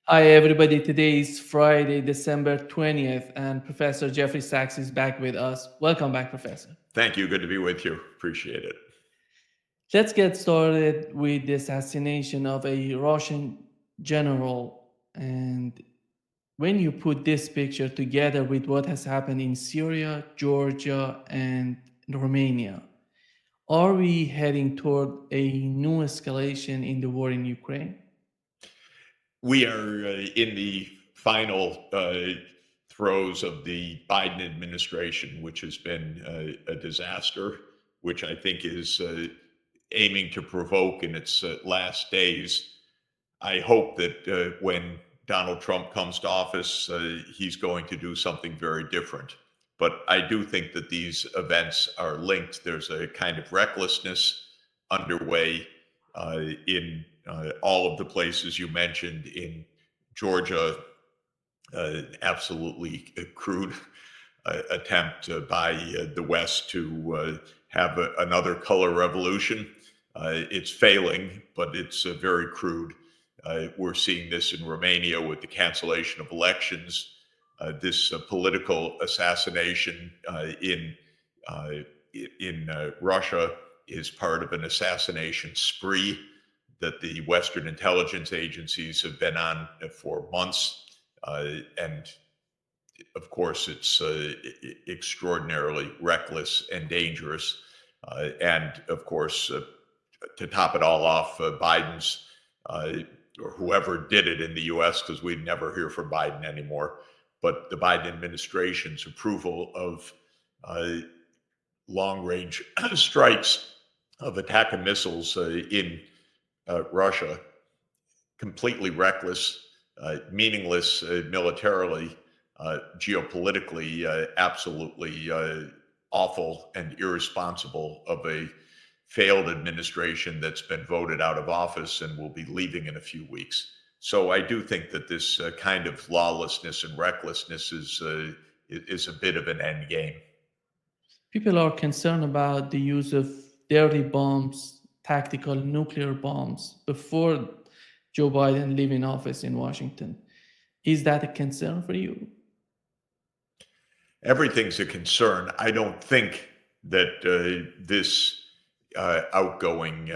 Hi, everybody. Today is Friday, December 20th, and Professor Jeffrey Sachs is back with us. Welcome back, Professor. Thank you. Good to be with you. Appreciate it. Let's get started with the assassination of a Russian general. And when you put this picture together with what has happened in Syria, Georgia, and Romania, are we heading toward a new escalation in the war in Ukraine? We are in the final throes of the Biden administration, which has been a disaster, which I think is aiming to provoke in its last days. I hope that when Donald Trump comes to office, he's going to do something very different. But I do think that these events are linked. There's a kind of recklessness underway in all of the places you mentioned in Georgia, absolutely crude attempt by the West to have another color revolution. It's failing, but it's very crude. We're seeing this in Romania with the cancellation of elections, this political assassination in Russia is part of an assassination spree that the Western intelligence agencies have been on for months. And of course, it's extraordinarily reckless and dangerous. And of course, to top it all off, Biden's, or whoever did it in the US, because we'd never hear from Biden anymore, but the Biden administration's approval of long-range strikes of attack and missiles in Russia, completely reckless, meaningless militarily, geopolitically, absolutely awful and irresponsible of a failed administration that's been voted out of office and will be leaving in a few weeks. So I do think that this kind of lawlessness and recklessness is a bit of an end game. People are concerned about the use of dirty bombs, tactical nuclear bombs, before Joe Biden leaving office in Washington. Is that a concern for you? Everything's a concern. I don't think that this outgoing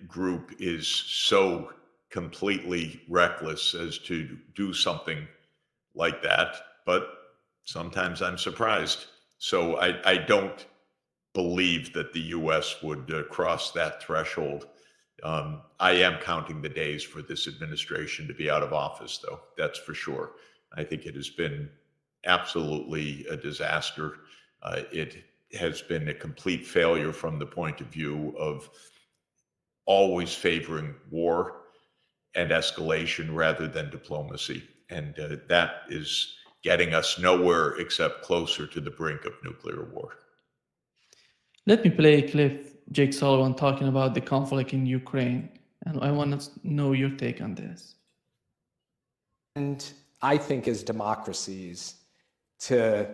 group is so completely reckless as to do something like that, but sometimes I'm surprised. So I don't believe that the US would cross that threshold. I am counting the days for this administration to be out of office, though, that's for sure. I think it has been absolutely a disaster. It has been a complete failure from the point of view of always favoring war and escalation rather than diplomacy. And that is getting us nowhere except closer to the brink of nuclear war. Let me play a clip, Jake Sullivan talking about the conflict in Ukraine, and I want to know your take on this. And I think as democracies, to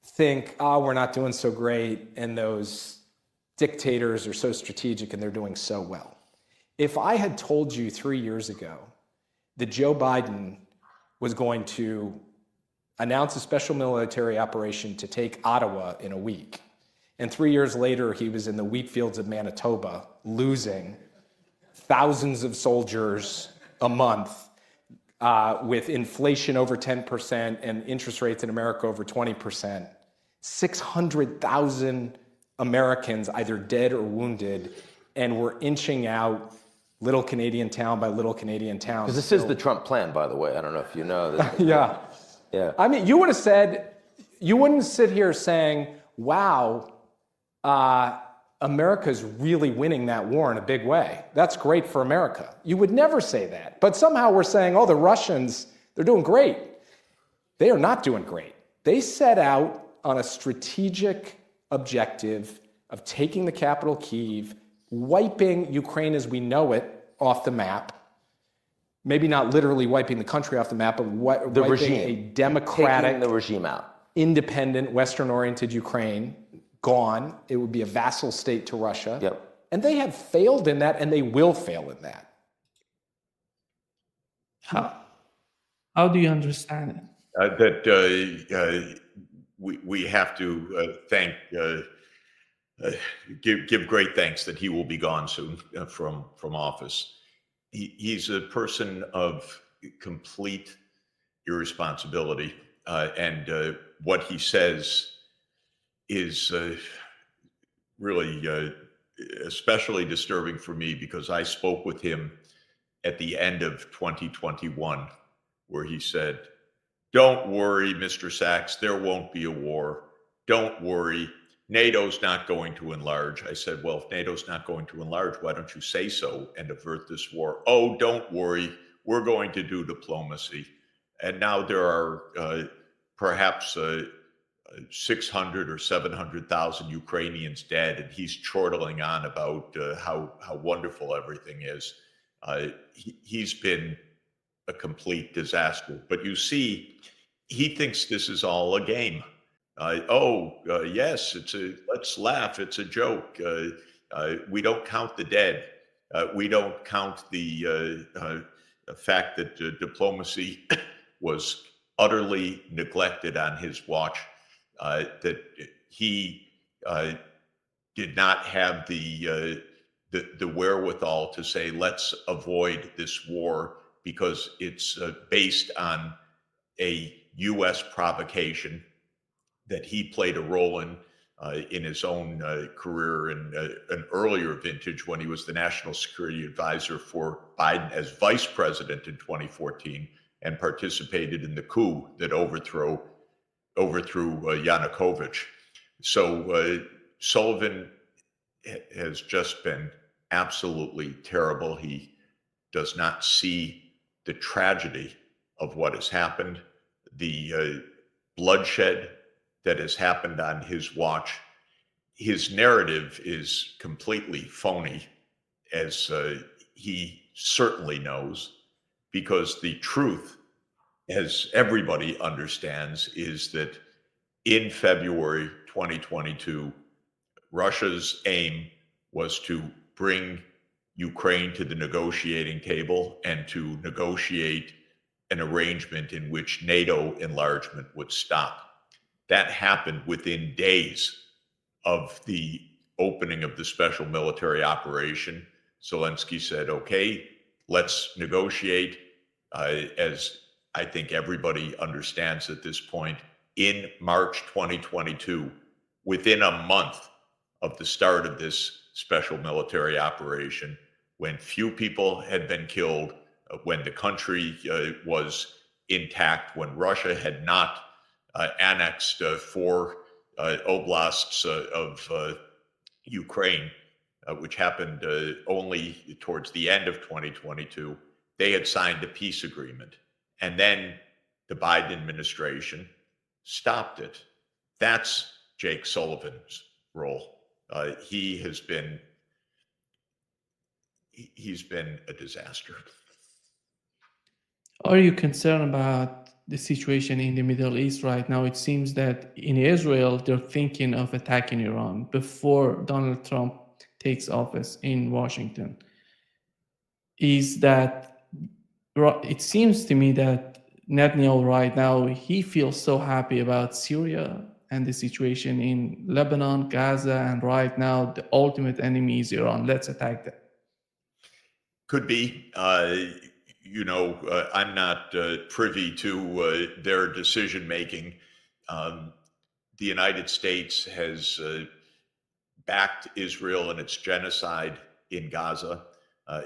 think, oh, we're not doing so great, and those dictators are so strategic and they're doing so well. If I had told you 3 years ago that Joe Biden was going to announce a special military operation to take Ottawa in a week, and 3 years later he was in the wheat fields of Manitoba, losing thousands of soldiers a month, with inflation over 10% and interest rates in America over 20%, 600,000 Americans either dead or wounded, and we're inching out little Canadian town by little Canadian town. Because this is the Trump plan, by the way. I don't know if you know. Yeah. Yeah. I mean, you would have said, you wouldn't sit here saying, wow, America's really winning that war in a big way. That's great for America. You would never say that. But somehow we're saying, oh, the Russians, they're doing great. They are not doing great. They set out on a strategic objective of taking the capital, Kyiv, wiping Ukraine as we know it off the map. Maybe not literally wiping the country off the map, but wiping regime. a democratic, Taking the regime out. independent, Western-oriented Ukraine. Gone. It would be a vassal state to Russia. Yep. And they have failed in that, and they will fail in that. How do you understand it? That we have to give great thanks that he will be gone soon from office. He's a person of complete irresponsibility, and what he says is really especially disturbing for me because I spoke with him at the end of 2021, where he said, "Don't worry, Mr. Sachs, there won't be a war. Don't worry. NATO's not going to enlarge." I said, "Well, if NATO's not going to enlarge, why don't you say so and avert this war?" "Oh, don't worry. We're going to do diplomacy." And now there are perhaps 600 or 700,000 Ukrainians dead, and he's chortling on about how wonderful everything is. He's been a complete disaster. But you see, he thinks this is all a game. Yes, let's laugh. It's a joke. We don't count the dead. We don't count the fact that diplomacy was utterly neglected on his watch. That he did not have the wherewithal to say, let's avoid this war because it's based on a U.S. provocation that he played a role in his own career in an earlier vintage when he was the national security advisor for Biden as vice president in 2014 and participated in the coup that overthrew Yanukovych. So Sullivan has just been absolutely terrible. He does not see the tragedy of what has happened, the bloodshed that has happened on his watch. His narrative is completely phony, as he certainly knows, because the truth, as everybody understands, is that in February 2022, Russia's aim was to bring Ukraine to the negotiating table and to negotiate an arrangement in which NATO enlargement would stop. That happened within days of the opening of the special military operation. Zelensky said, okay, let's negotiate. As I think everybody understands at this point, in March 2022, within a month of the start of this special military operation, when few people had been killed, when the country was intact, when Russia had not annexed 4 oblasts of Ukraine, which happened only towards the end of 2022, they had signed a peace agreement. And then the Biden administration stopped it. That's Jake Sullivan's role. He's been a disaster. Are you concerned about the situation in the Middle East right now? It seems that in Israel, they're thinking of attacking Iran before Donald Trump takes office in Washington. It seems to me that Netanyahu right now, he feels so happy about Syria and the situation in Lebanon, Gaza, and right now the ultimate enemy is Iran. Let's attack them. Could be. I'm not privy to their decision making. The United States has backed Israel in its genocide in Gaza.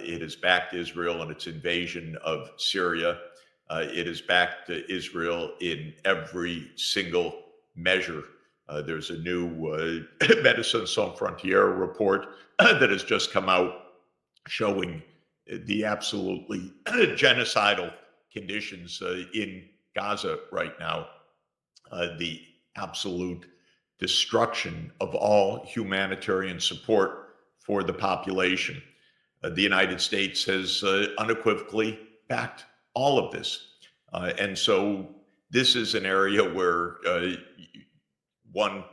It has backed Israel in its invasion of Syria. It has backed Israel in every single measure. There's a new Médecins Sans Frontières report that has just come out showing the absolutely genocidal conditions in Gaza right now, the absolute destruction of all humanitarian support for the population. The United States has unequivocally backed all of this. And so this is an area where one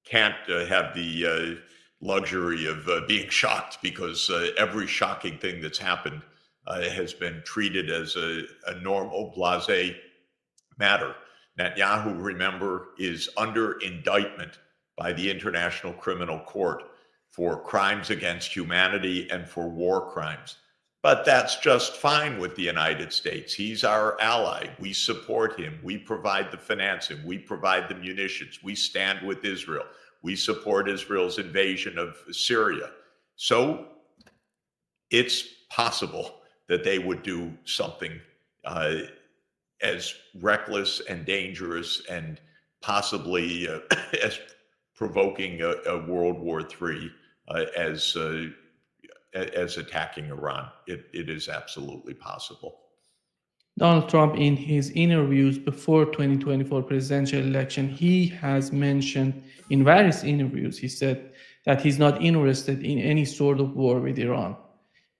can't have the luxury of being shocked, because every shocking thing that's happened has been treated as a normal, blasé matter. Netanyahu, remember, is under indictment by the International Criminal Court for crimes against humanity and for war crimes. But that's just fine with the United States. He's our ally. We support him. We provide the financing. We provide the munitions. We stand with Israel. We support Israel's invasion of Syria. So it's possible that they would do something as reckless and dangerous and possibly as provoking a World War III as attacking Iran. It is absolutely possible. Donald Trump, in his interviews before 2024 presidential election, he has mentioned in various interviews, he said that he's not interested in any sort of war with Iran.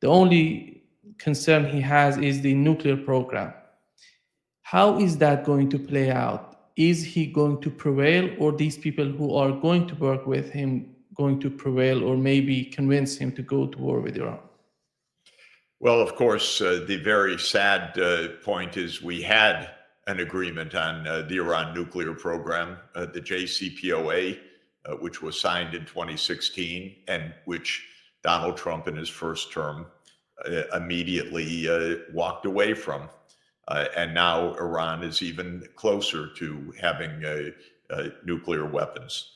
The only concern he has is the nuclear program. How is that going to play out? Is he going to prevail, or these people who are going to work with him going to prevail, or maybe convince him to go to war with Iran? Well, of course, the very sad point is we had an agreement on the Iran nuclear program, the JCPOA, which was signed in 2016 and which Donald Trump in his first term immediately walked away from. And now Iran is even closer to having nuclear weapons.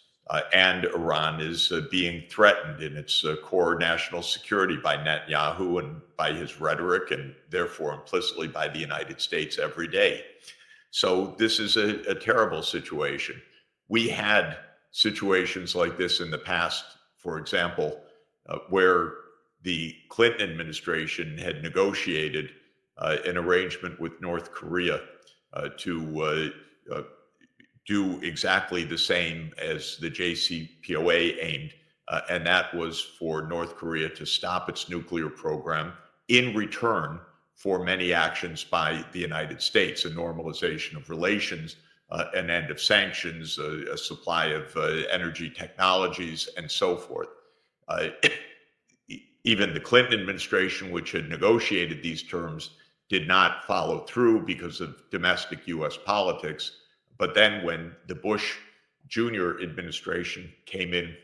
And Iran is being threatened in its core national security by Netanyahu and by his rhetoric, and therefore implicitly by the United States every day. So this is a terrible situation. We had situations like this in the past, for example, where the Clinton administration had negotiated an arrangement with North Korea to do exactly the same as the JCPOA aimed, and that was for North Korea to stop its nuclear program in return for many actions by the United States, a normalization of relations, an end of sanctions, a supply of energy technologies, and so forth. Even the Clinton administration, which had negotiated these terms, did not follow through because of domestic U.S. politics. But then when the Bush Jr. administration came in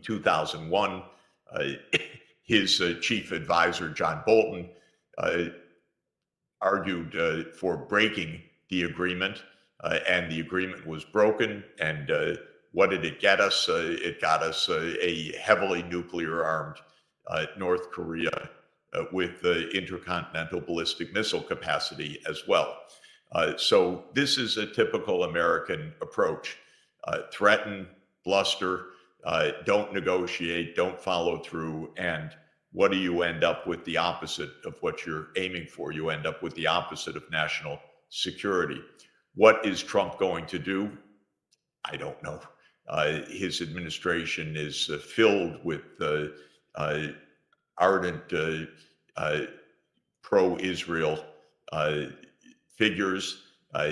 2001, his chief advisor, John Bolton, argued for breaking the agreement, and the agreement was broken. And what did it get us? It got us a heavily nuclear armed North Korea with intercontinental ballistic missile capacity as well. So this is a typical American approach. Threaten, bluster, don't negotiate, don't follow through. And what do you end up with? The opposite of what you're aiming for. You end up with the opposite of national security. What is Trump going to do? I don't know. His administration is filled with ardent pro-Israel figures.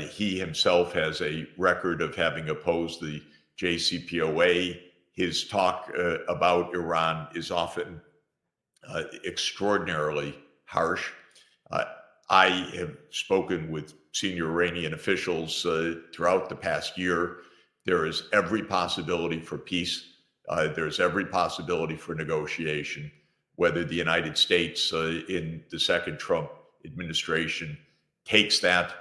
He himself has a record of having opposed the JCPOA. His talk about Iran is often extraordinarily harsh. I have spoken with senior Iranian officials throughout the past year. There is every possibility for peace. There's every possibility for negotiation. Whether the United States in the second Trump administration takes that,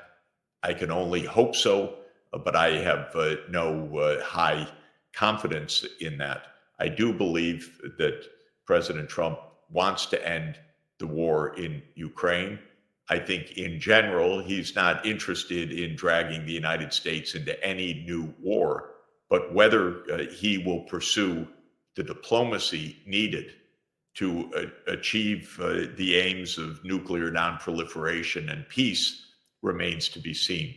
I can only hope so, but I have no high confidence in that. I do believe that President Trump wants to end the war in Ukraine. I think in general, he's not interested in dragging the United States into any new war, but whether he will pursue the diplomacy needed to achieve the aims of nuclear nonproliferation and peace remains to be seen.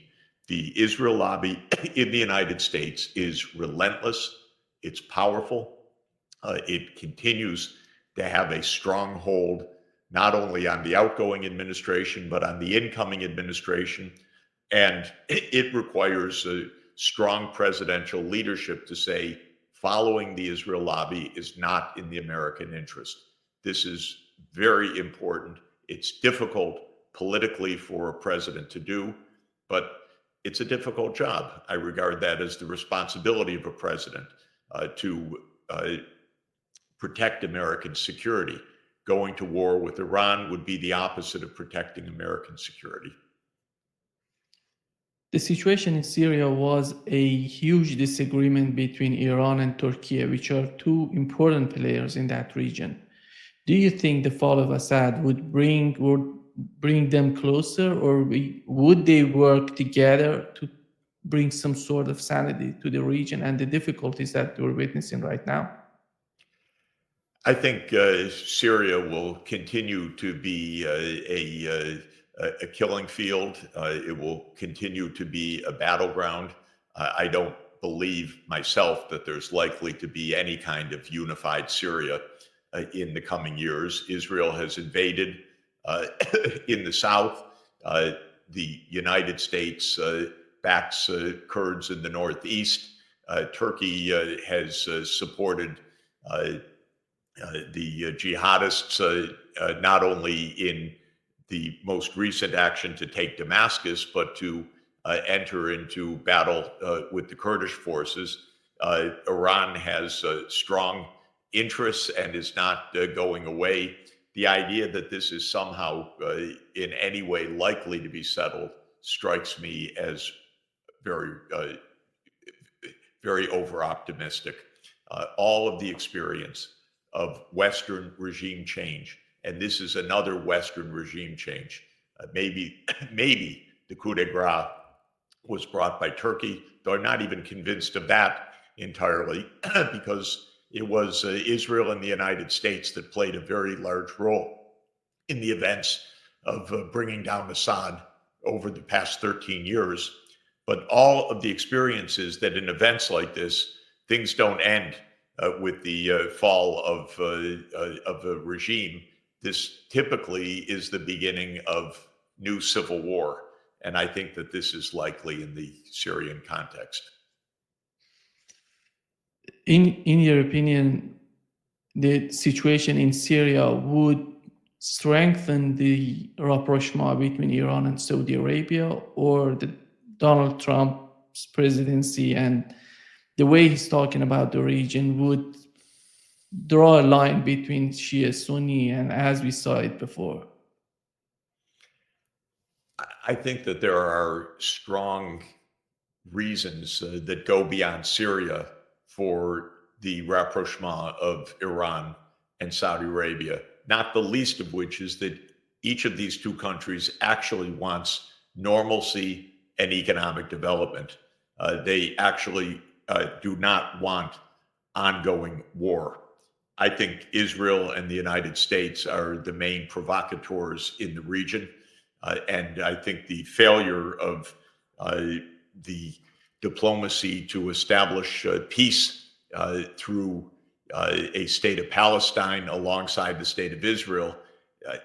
The Israel lobby in the United States is relentless. It's powerful. It continues to have a strong hold, not only on the outgoing administration, but on the incoming administration. And it requires a strong presidential leadership to say, following the Israel lobby is not in the American interest. This is very important. It's difficult politically for a president to do, but it's a difficult job. I regard that as the responsibility of a president to protect American security. Going to war with Iran would be the opposite of protecting American security. The situation in Syria was a huge disagreement between Iran and Turkey, which are two important players in that region. Do you think the fall of Assad would bring them closer, or would they work together to bring some sort of sanity to the region and the difficulties that we're witnessing right now? I think Syria will continue to be a killing field. It will continue to be a battleground. I don't believe myself that there's likely to be any kind of unified Syria in the coming years. Israel has invaded in the south. The United States backs Kurds in the northeast. Turkey has supported the jihadists not only in the most recent action to take Damascus, but to enter into battle with the Kurdish forces. Iran has strong interests and is not going away. The idea that this is somehow in any way likely to be settled strikes me as very, very over-optimistic. All of the experience of Western regime change, and this is another Western regime change. Maybe the coup de grace was brought by Turkey, though I'm not even convinced of that entirely, because it was Israel and the United States that played a very large role in the events of bringing down Assad over the past 13 years. But all of the experiences that in events like this, things don't end with the fall of a regime. This typically is the beginning of new civil war. And I think that this is likely in the Syrian context. In your opinion, the situation in Syria would strengthen the rapprochement between Iran and Saudi Arabia, or the Donald Trump's presidency and the way he's talking about the region would draw a line between Shia Sunni, and as we saw it before? I think that there are strong reasons that go beyond Syria for the rapprochement of Iran and Saudi Arabia, not the least of which is that each of these two countries actually wants normalcy and economic development. They actually do not want ongoing war. I think Israel and the United States are the main provocateurs in the region. And I think the failure of the diplomacy to establish peace through a state of Palestine alongside the state of Israel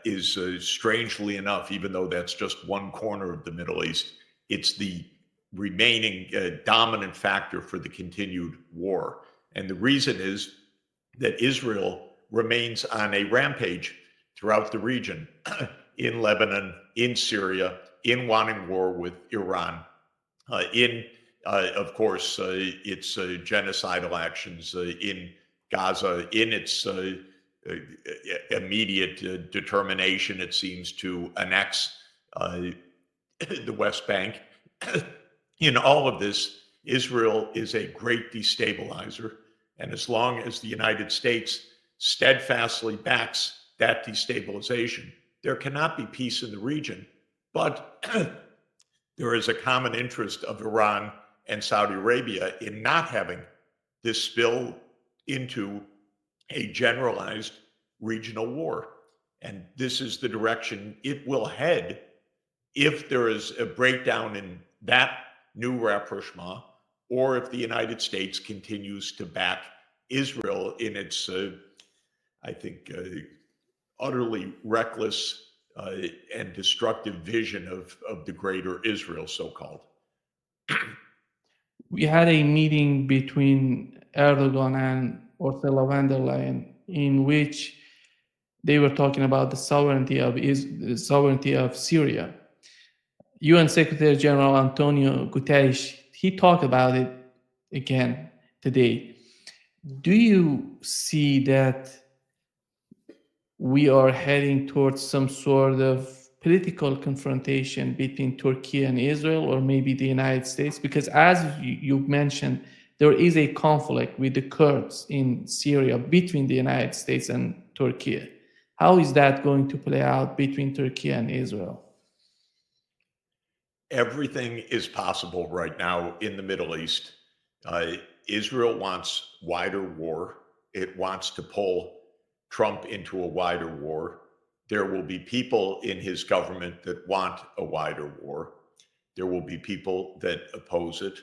is strangely enough, even though that's just one corner of the Middle East, it's the remaining dominant factor for the continued war. And the reason is that Israel remains on a rampage throughout the region, in Lebanon, in Syria, in wanting war with Iran, of course, its genocidal actions in Gaza, in its immediate determination, it seems, to annex the West Bank. In all of this, Israel is a great destabilizer. And as long as the United States steadfastly backs that destabilization, there cannot be peace in the region. But there is a common interest of Iran and Saudi Arabia in not having this spill into a generalized regional war. And this is the direction it will head if there is a breakdown in that new rapprochement, or if the United States continues to back Israel in its, I think, utterly reckless and destructive vision of the greater Israel, so-called. We had a meeting between Erdogan and Ursula von der Leyen in which they were talking about the sovereignty of Syria. UN Secretary General Antonio Guterres, he talked about it again today. Do you see that we are heading towards some sort of political confrontation between Turkey and Israel, or maybe the United States? Because as you mentioned, there is a conflict with the Kurds in Syria between the United States and Turkey. How is that going to play out between Turkey and Israel? Everything is possible right now in the Middle East. Israel wants wider war. It wants to pull Trump into a wider war. There will be people in his government that want a wider war. There will be people that oppose it.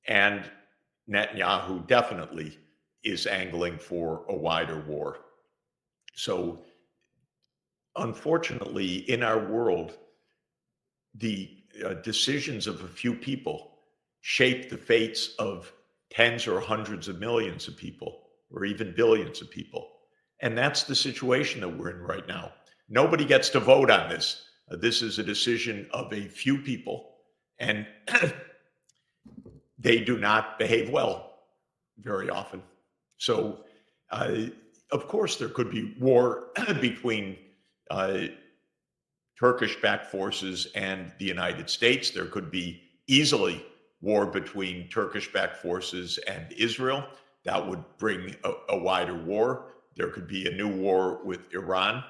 And Netanyahu definitely is angling for a wider war. So, unfortunately, in our world, the decisions of a few people shape the fates of tens or hundreds of millions of people, or even billions of people. And that's the situation that we're in right now. Nobody gets to vote on this. This is a decision of a few people, and they do not behave well very often. So, of course, there could be war between Turkish-backed forces and the United States. There could be easily war between Turkish-backed forces and Israel. That would bring a wider war. There could be a new war with Iran.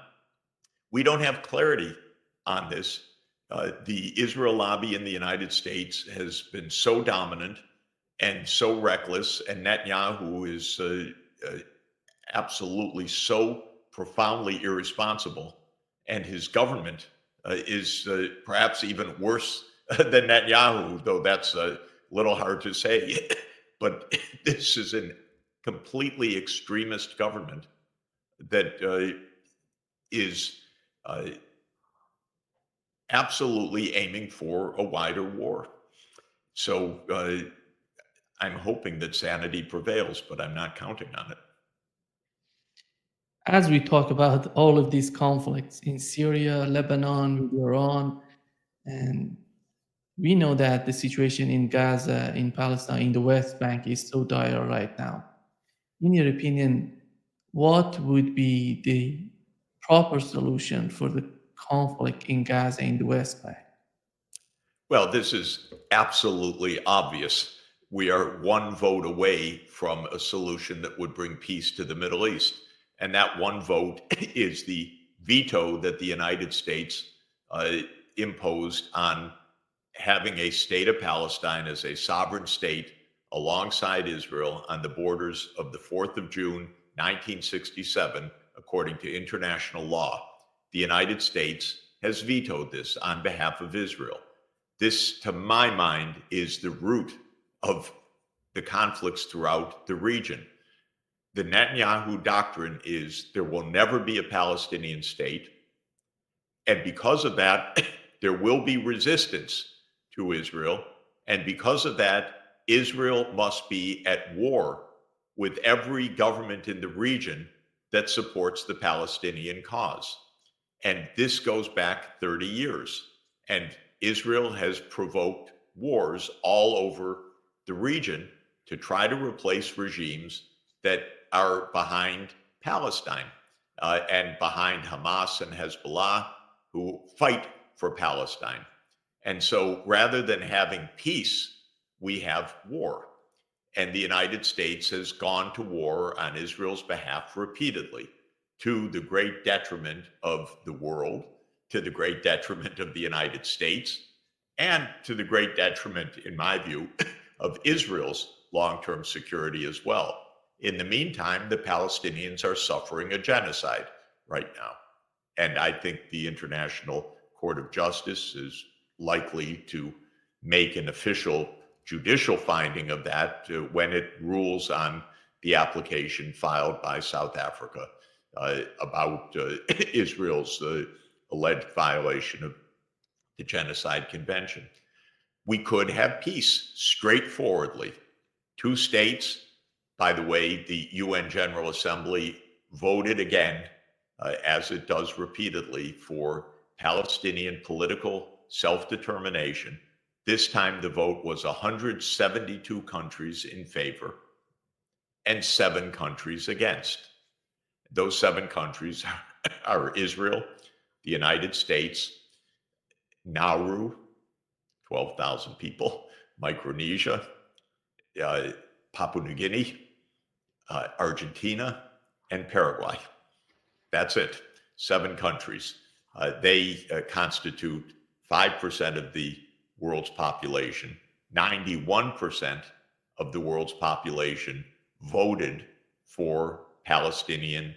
We don't have clarity on this. The Israel lobby in the United States has been so dominant and so reckless, and Netanyahu is absolutely so profoundly irresponsible, and his government is perhaps even worse than Netanyahu, though that's a little hard to say. But this is a completely extremist government that is absolutely aiming for a wider war. So I'm hoping that sanity prevails, but I'm not counting on it. As we talk about all of these conflicts in Syria, Lebanon, with Iran, and we know that the situation in Gaza, in Palestine, in the West Bank is so dire right now. In your opinion, what would be the proper solution for the conflict in Gaza, in the West Bank? Well, this is absolutely obvious. We are one vote away from a solution that would bring peace to the Middle East. And that one vote is the veto that the United States imposed on having a state of Palestine as a sovereign state alongside Israel on the borders of the 4th of June, 1967, according to international law. The United States has vetoed this on behalf of Israel. This, to my mind, is the root of the conflicts throughout the region. The Netanyahu doctrine is there will never be a Palestinian state. And because of that, there will be resistance to Israel. And because of that, Israel must be at war with every government in the region that supports the Palestinian cause. And this goes back 30 years. And Israel has provoked wars all over the region to try to replace regimes that are behind Palestine and behind Hamas and Hezbollah, who fight for Palestine. And so rather than having peace, we have war. And the United States has gone to war on Israel's behalf repeatedly, to the great detriment of the world, to the great detriment of the United States, and to the great detriment, in my view, of Israel's long-term security as well. In the meantime, the Palestinians are suffering a genocide right now. And I think the International Court of Justice is likely to make an official judicial finding of that when it rules on the application filed by South Africa about Israel's alleged violation of the Genocide Convention. We could have peace straightforwardly. Two states. By the way, the UN General Assembly voted again as it does repeatedly, for Palestinian political self-determination. This time the vote was 172 countries in favor and 7 countries against. Those 7 countries are Israel, the United States, Nauru, 12,000 people, Micronesia, Papua New Guinea, Argentina, and Paraguay. That's it, 7 countries. They constitute 5% of the world's population. 91% of the world's population voted for Palestinian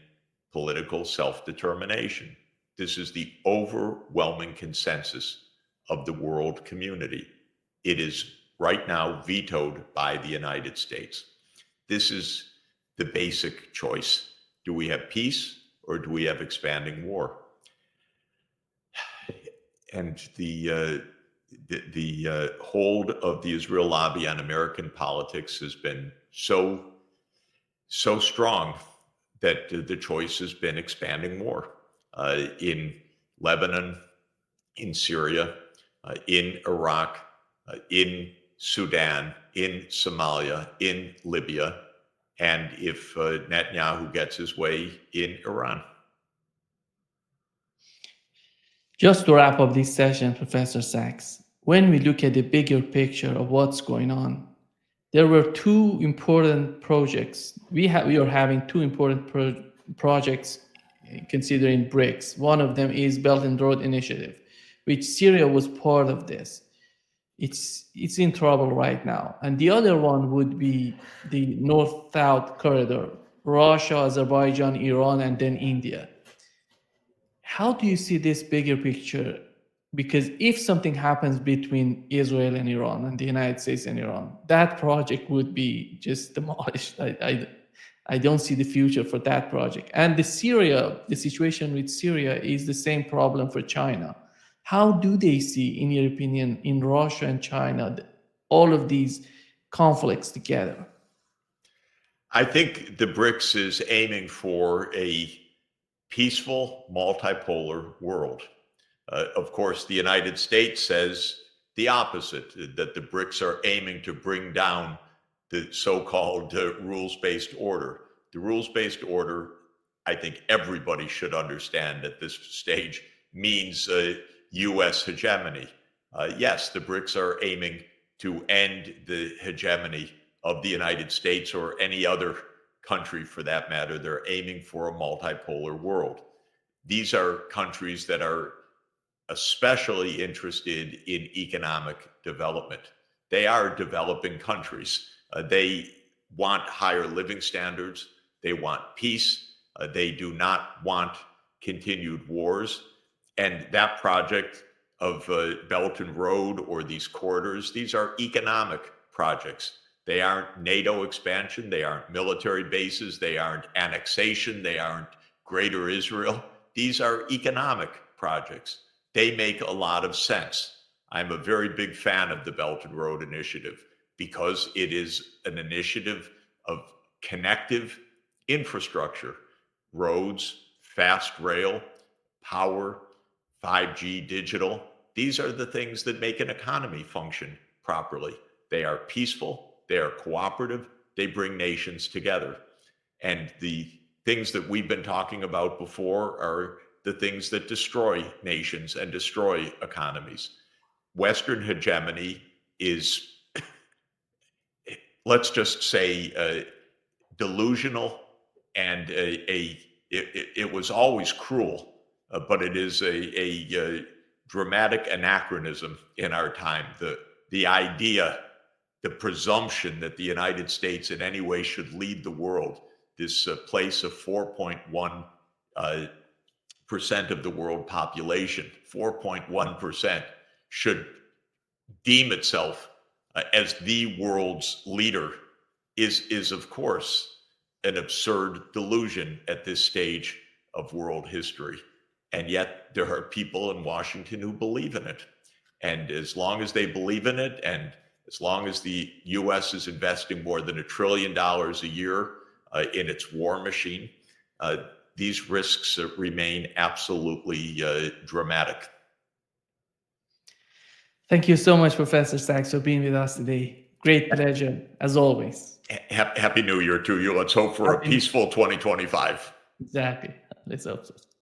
political self-determination. This is the overwhelming consensus of the world community. It is right now vetoed by the United States. This is the basic choice. Do we have peace or do we have expanding war? And the hold of the Israel lobby on American politics has been so strong that the choice has been expanding war in Lebanon, in Syria, in Iraq, in Sudan, in Somalia, in Libya, and if Netanyahu gets his way, in Iran. Just to wrap up this session, Professor Sachs, when we look at the bigger picture of what's going on, there were 2 important projects. We are having 2 important projects considering BRICS. One of them is Belt and Road Initiative, which Syria was part of this. It's in trouble right now. And the other one would be the North-South corridor, Russia, Azerbaijan, Iran, and then India. How do you see this bigger picture? Because if something happens between Israel and Iran and the United States and Iran, that project would be just demolished. I don't see the future for that project. And the situation with Syria is the same problem for China. How do they see, in your opinion, in Russia and China, all of these conflicts together? I think the BRICS is aiming for a peaceful, multipolar world. Of course, the United States says the opposite, that the BRICS are aiming to bring down the so-called rules-based order. The rules-based order, I think everybody should understand at this stage, means U.S. hegemony. Yes, the BRICS are aiming to end the hegemony of the United States or any other country for that matter. They're aiming for a multipolar world. These are countries that are especially interested in economic development. They are developing countries. They want higher living standards. They want peace. They do not want continued wars. And that project of Belt and Road or these corridors, these are economic projects. They aren't NATO expansion. They aren't military bases. They aren't annexation. They aren't Greater Israel. These are economic projects. They make a lot of sense. I'm a very big fan of the Belt and Road Initiative because it is an initiative of connective infrastructure, roads, fast rail, power, 5G digital. These are the things that make an economy function properly. They are peaceful, they are cooperative, they bring nations together. And the things that we've been talking about before are the things that destroy nations and destroy economies. Western hegemony is, let's just say, delusional, and it was always cruel, but it is a dramatic anachronism in our time. The idea, the presumption that the United States in any way should lead the world, this place of 4.1% of the world population, 4.1%, should deem itself as the world's leader is of course an absurd delusion at this stage of world history. And yet there are people in Washington who believe in it. And as long as they believe in it, and as long as the US is investing more than $1 trillion a year in its war machine, these risks remain absolutely dramatic. Thank you so much, Professor Sachs, for being with us today. Great pleasure, as always. Happy New Year to you. Let's hope for a peaceful 2025. Exactly. Let's hope so.